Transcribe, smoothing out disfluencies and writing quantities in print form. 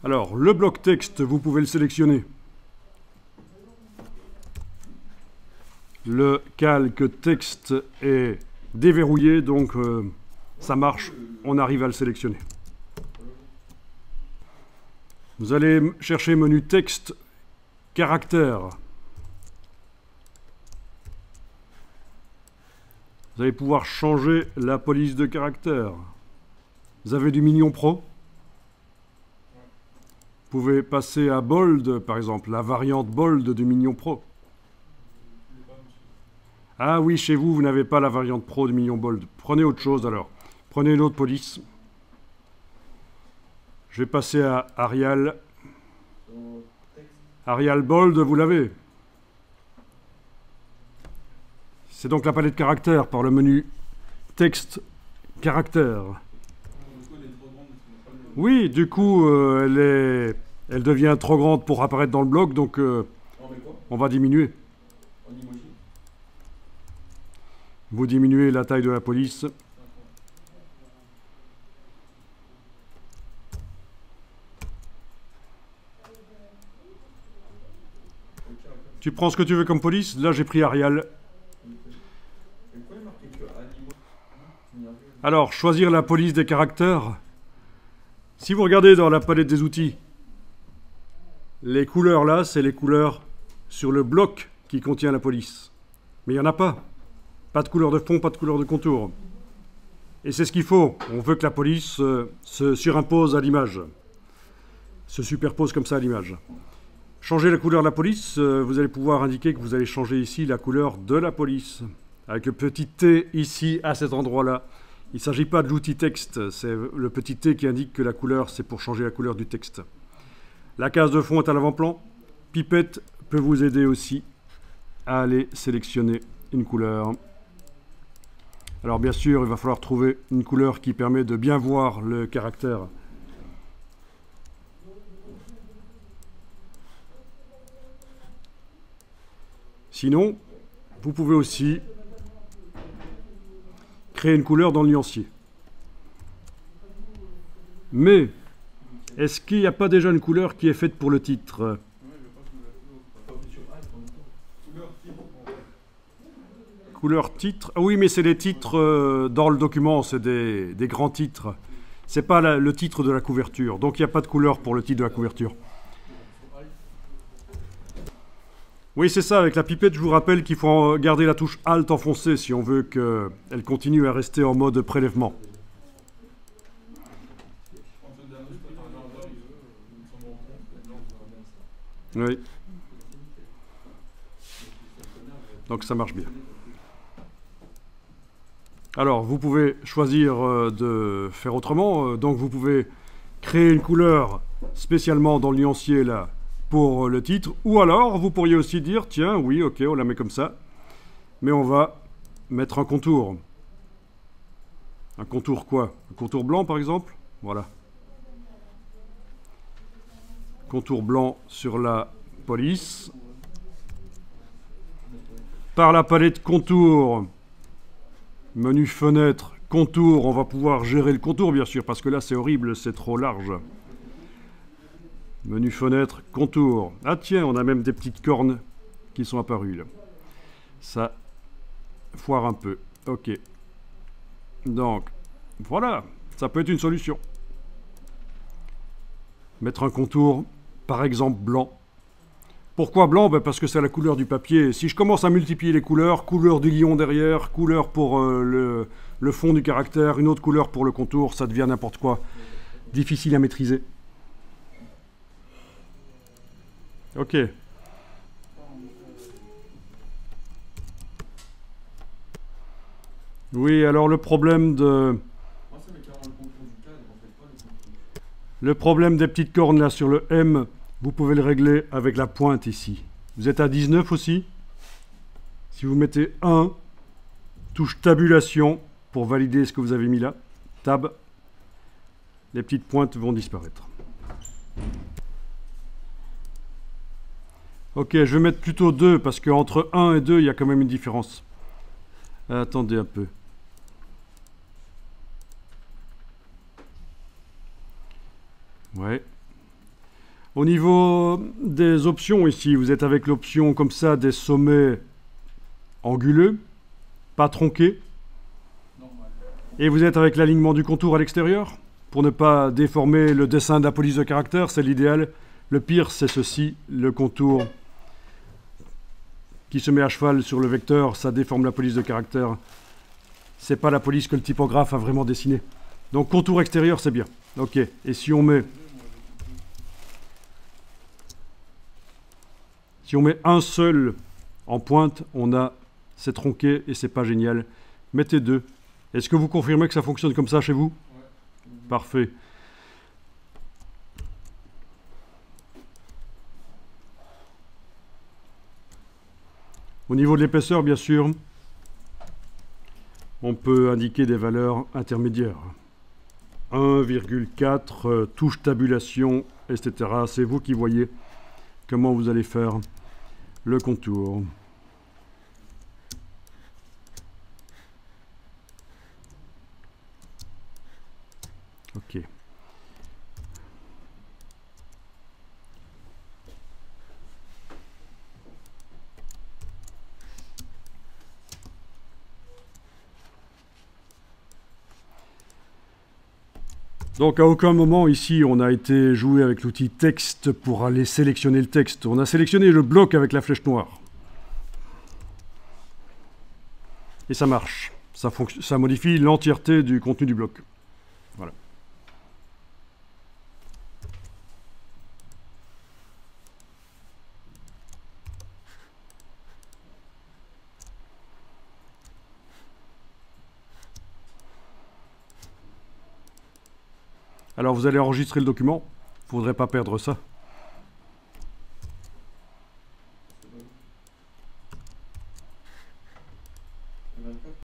Alors, le bloc texte, vous pouvez le sélectionner. Le calque texte est déverrouillé, donc ça marche, on arrive à le sélectionner. Vous allez chercher menu texte, caractère. Vous allez pouvoir changer la police de caractère. Vous avez du Minion Pro. Vous pouvez passer à Bold, par exemple, la variante Bold du Minion Pro. Ah oui, chez vous, vous n'avez pas la variante Pro du Minion Bold. Prenez autre chose alors. Prenez une autre police. Je vais passer à Arial. Arial Bold, vous l'avez. C'est donc la palette caractère par le menu texte caractère. Oui, du coup, elle devient trop grande pour apparaître dans le bloc, donc on va diminuer. Vous diminuez la taille de la police. Tu prends ce que tu veux comme police. Là, j'ai pris Arial. Alors, choisir la police des caractères. Si vous regardez dans la palette des outils, les couleurs là, c'est les couleurs sur le bloc qui contient la police. Mais il n'y en a pas. Pas de couleur de fond, pas de couleur de contour. Et c'est ce qu'il faut. On veut que la police se surimpose à l'image. Se superpose comme ça à l'image. Changer la couleur de la police, vous allez pouvoir indiquer que vous allez changer ici la couleur de la police. Avec le petit T ici, à cet endroit-là. Il ne s'agit pas de l'outil texte, c'est le petit T qui indique que la couleur, c'est pour changer la couleur du texte. La case de fond est à l'avant-plan. Pipette peut vous aider aussi à aller sélectionner une couleur. Alors bien sûr, il va falloir trouver une couleur qui permet de bien voir le caractère. Sinon, vous pouvez aussi créer une couleur dans le nuancier. Mais, est-ce qu'il n'y a pas déjà une couleur qui est faite pour le titre? Couleur titre. Ah oui, mais c'est les titres dans le document, c'est des grands titres. C'est pas le titre de la couverture. Donc il n'y a pas de couleur pour le titre de la couverture. Oui, c'est ça. Avec la pipette, je vous rappelle qu'il faut garder la touche Alt enfoncée si on veut qu'elle continue à rester en mode prélèvement. Oui. Donc ça marche bien. Alors, vous pouvez choisir de faire autrement. Donc, vous pouvez créer une couleur spécialement dans le nuancier là pour le titre. Ou alors, vous pourriez aussi dire, tiens, oui, ok, on la met comme ça. Mais on va mettre un contour. Un contour quoi? Un contour blanc, par exemple? Voilà. Contour blanc sur la police. Par la palette contour, menu fenêtre, contour, on va pouvoir gérer le contour bien sûr, parce que là c'est horrible, c'est trop large. Menu fenêtre, contour. Ah tiens, on a même des petites cornes qui sont apparues là. Ça foire un peu. Ok. Donc, voilà, ça peut être une solution. Mettre un contour, par exemple blanc. Pourquoi blanc? Ben parce que c'est la couleur du papier. Si je commence à multiplier les couleurs, couleur du lion derrière, couleur pour le fond du caractère, une autre couleur pour le contour, ça devient n'importe quoi. Difficile à maîtriser. Ok. Oui, alors le problème des petites cornes là sur le M, vous pouvez le régler avec la pointe ici. Vous êtes à 19 aussi. Si vous mettez 1, touche tabulation pour valider ce que vous avez mis là. Tab. Les petites pointes vont disparaître. Ok, je vais mettre plutôt 2 parce qu'entre 1 et 2, il y a quand même une différence. Attendez un peu. Ouais. Au niveau des options ici, vous êtes avec l'option comme ça des sommets anguleux, pas tronqués. Et vous êtes avec l'alignement du contour à l'extérieur, pour ne pas déformer le dessin de la police de caractère, c'est l'idéal. Le pire, c'est ceci, le contour qui se met à cheval sur le vecteur, ça déforme la police de caractère. C'est pas la police que le typographe a vraiment dessinée. Donc contour extérieur, c'est bien. Ok, et si on met un seul en pointe, c'est tronqué et c'est pas génial. Mettez 2. Est-ce que vous confirmez que ça fonctionne comme ça chez vous? Ouais. Parfait. Au niveau de l'épaisseur, bien sûr, on peut indiquer des valeurs intermédiaires. 1,4, touche tabulation, etc. C'est vous qui voyez comment vous allez faire le contour. Ok. Donc à aucun moment ici on a été joué avec l'outil texte pour aller sélectionner le texte. On a sélectionné le bloc avec la flèche noire. Et ça marche. Ça modifie l'entièreté du contenu du bloc. Voilà. Alors vous allez enregistrer le document. Il ne faudrait pas perdre ça.